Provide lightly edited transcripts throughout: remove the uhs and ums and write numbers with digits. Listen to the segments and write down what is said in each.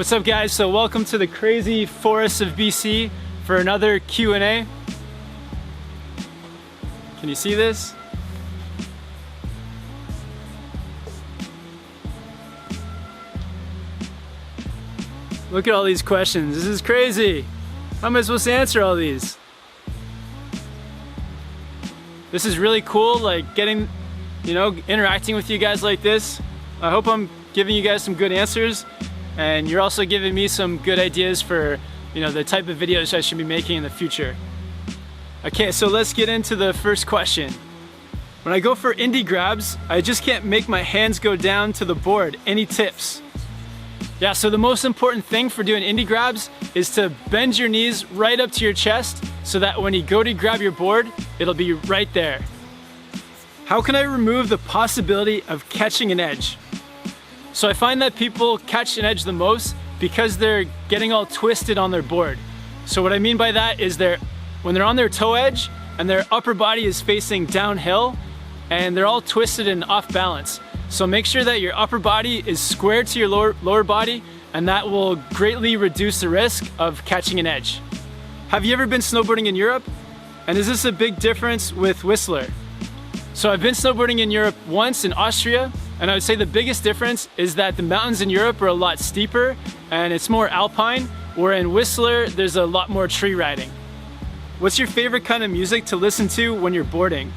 What's up guys? So welcome to the crazy forests of BC for another Q&A. Can you see this? Look at all these questions. This is crazy. How am I supposed to answer all these? This is really cool, like getting, interacting with you guys like this. I hope I'm giving you guys some good answers, and you're also giving me some good ideas for, the type of videos I should be making in the future. Okay, so let's get into the first question. When I go for Indy grabs, I just can't make my hands go down to the board. Any tips? Yeah, so the most important thing for doing Indy grabs is to bend your knees right up to your chest so that when you go to grab your board, it'll be right there. How can I remove the possibility of catching an edge? So I find that people catch an edge the most because they're getting all twisted on their board. So what I mean by that is when they're on their toe edge and their upper body is facing downhill and they're all twisted and off balance. So make sure that your upper body is square to your lower body, and that will greatly reduce the risk of catching an edge. Have you ever been snowboarding in Europe? And is this a big difference with Whistler? So I've been snowboarding in Europe once in Austria, and I would say the biggest difference is that the mountains in Europe are a lot steeper and it's more alpine, where in Whistler there's a lot more tree riding. What's your favorite kind of music to listen to when you're boarding?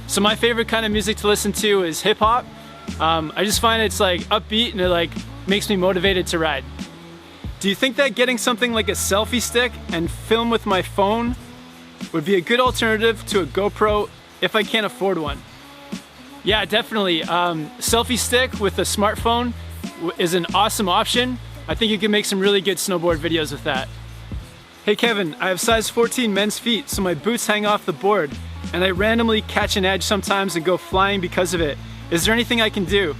So my favorite kind of music to listen to is hip hop. I just find it's like upbeat and it makes me motivated to ride. Do you think that getting something like a selfie stick and film with my phone would be a good alternative to a GoPro if I can't afford one? Yeah, definitely. Selfie stick with a smartphone is an awesome option. I think you can make some really good snowboard videos with that. Hey Kevin, I have size 14 men's feet, so my boots hang off the board, and I randomly catch an edge sometimes and go flying because of it. Is there anything I can do?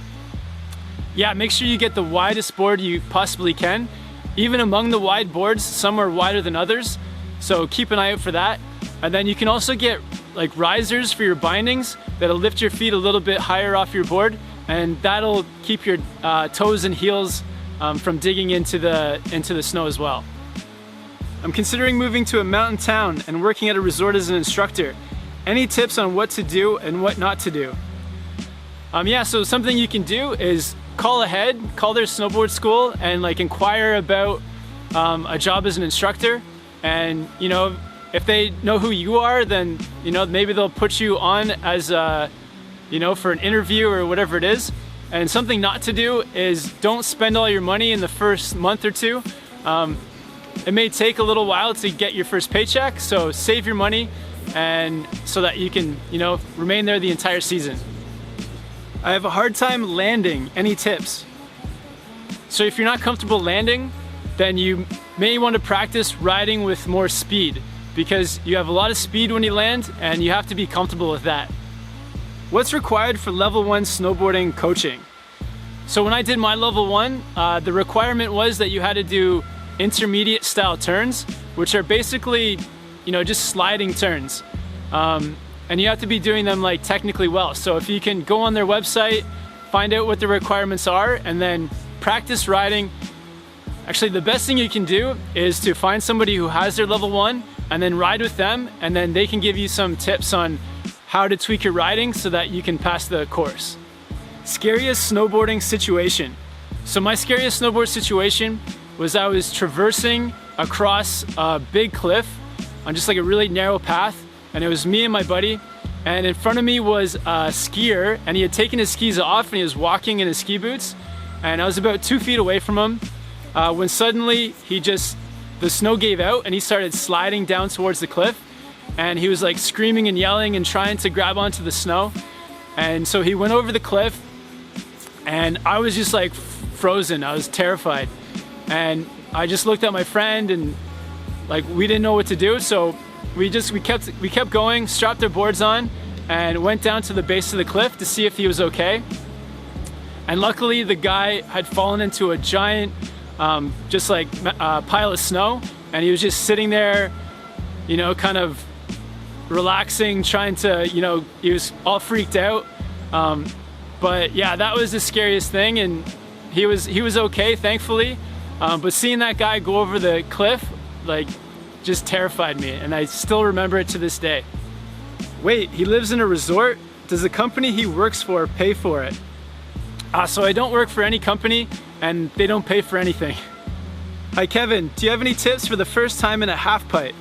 Yeah, make sure you get the widest board you possibly can. Even among the wide boards, some are wider than others, so keep an eye out for that. And then you can also get risers for your bindings that'll lift your feet a little bit higher off your board, and that'll keep your toes and heels from digging into the snow as well. I'm considering moving to a mountain town and working at a resort as an instructor. Any tips on what to do and what not to do? Yeah, so something you can do is call ahead, call their snowboard school and inquire about a job as an instructor. And if they know who you are, then maybe they'll put you on as for an interview or whatever it is. And something not to do is don't spend all your money in the first month or two. It may take a little while to get your first paycheck, so save your money and so that you can remain there the entire season. I have a hard time landing. Any tips? So if you're not comfortable landing, then you may want to practice riding with more speed, because you have a lot of speed when you land and you have to be comfortable with that. What's required for level 1 snowboarding coaching? So when I did my level 1, the requirement was that you had to do intermediate style turns, which are basically just sliding turns. And you have to be doing them technically well. So if you can go on their website, find out what the requirements are, and then practice riding. Actually, the best thing you can do is to find somebody who has their level 1 and then ride with them, and then they can give you some tips on how to tweak your riding so that you can pass the course. Scariest snowboarding situation. So my scariest snowboard situation was I was traversing across a big cliff on just a really narrow path, and it was me and my buddy, and in front of me was a skier, and he had taken his skis off and he was walking in his ski boots, and I was about 2 feet away from him when suddenly the snow gave out and he started sliding down towards the cliff, and he was screaming and yelling and trying to grab onto the snow. And so he went over the cliff, and I was just frozen. I was terrified, and I just looked at my friend, and we didn't know what to do, so we kept going, strapped our boards on, and went down to the base of the cliff to see if he was okay. And luckily the guy had fallen into a giant pile of snow, and he was just sitting there kind of relaxing, trying to he was all freaked out. But yeah, that was the scariest thing, and he was okay, thankfully. But seeing that guy go over the cliff, like, just terrified me, and I still remember it to this day. Wait, he lives in a resort? Does the company he works for pay for it? So I don't work for any company, and they don't pay for anything. Hi Kevin, do you have any tips for the first time in a half pipe?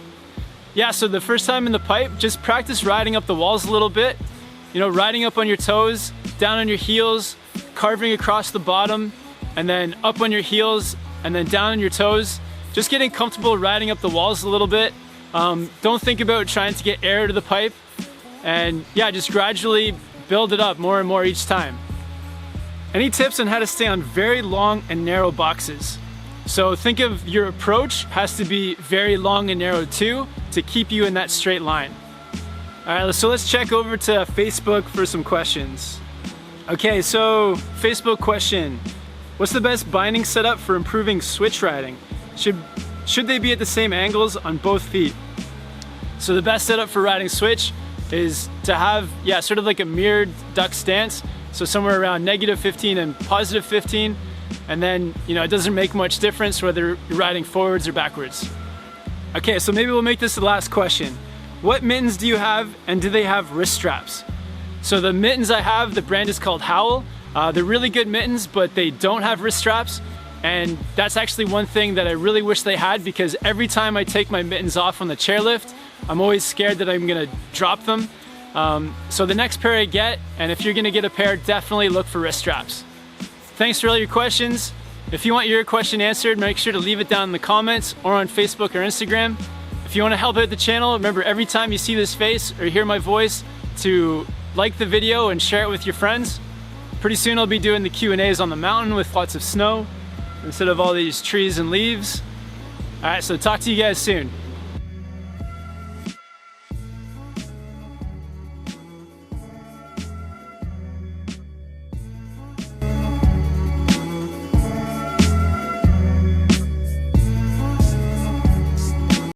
Yeah, so the first time in the pipe, just practice riding up the walls a little bit. You know, riding up on your toes, down on your heels, carving across the bottom, and then up on your heels, and then down on your toes. Just getting comfortable riding up the walls a little bit. Don't think about trying to get air to the pipe. And yeah, just gradually build it up more and more each time. Any tips on how to stay on very long and narrow boxes? So think of your approach has to be very long and narrow too to keep you in that straight line. All right, so let's check over to Facebook for some questions. Okay, so Facebook question. What's the best binding setup for improving switch riding? Should they be at the same angles on both feet? So the best setup for riding switch is to have, yeah, sort of like a mirrored duck stance. So somewhere around -15 and +15. And then, you know, it doesn't make much difference whether you're riding forwards or backwards. Okay, so maybe we'll make this the last question. What mittens do you have, and do they have wrist straps? So the mittens I have, the brand is called Howl. They're really good mittens, but they don't have wrist straps. And that's actually one thing that I really wish they had, because every time I take my mittens off on the chairlift, I'm always scared that I'm gonna drop them. So the next pair I get, and if you're gonna get a pair, definitely look for wrist straps. Thanks for all your questions. If you want your question answered, make sure to leave it down in the comments or on Facebook or Instagram. If you want to help out the channel, remember every time you see this face or hear my voice to like the video and share it with your friends. Pretty soon I'll be doing the Q&As on the mountain with lots of snow instead of all these trees and leaves. All right, so talk to you guys soon.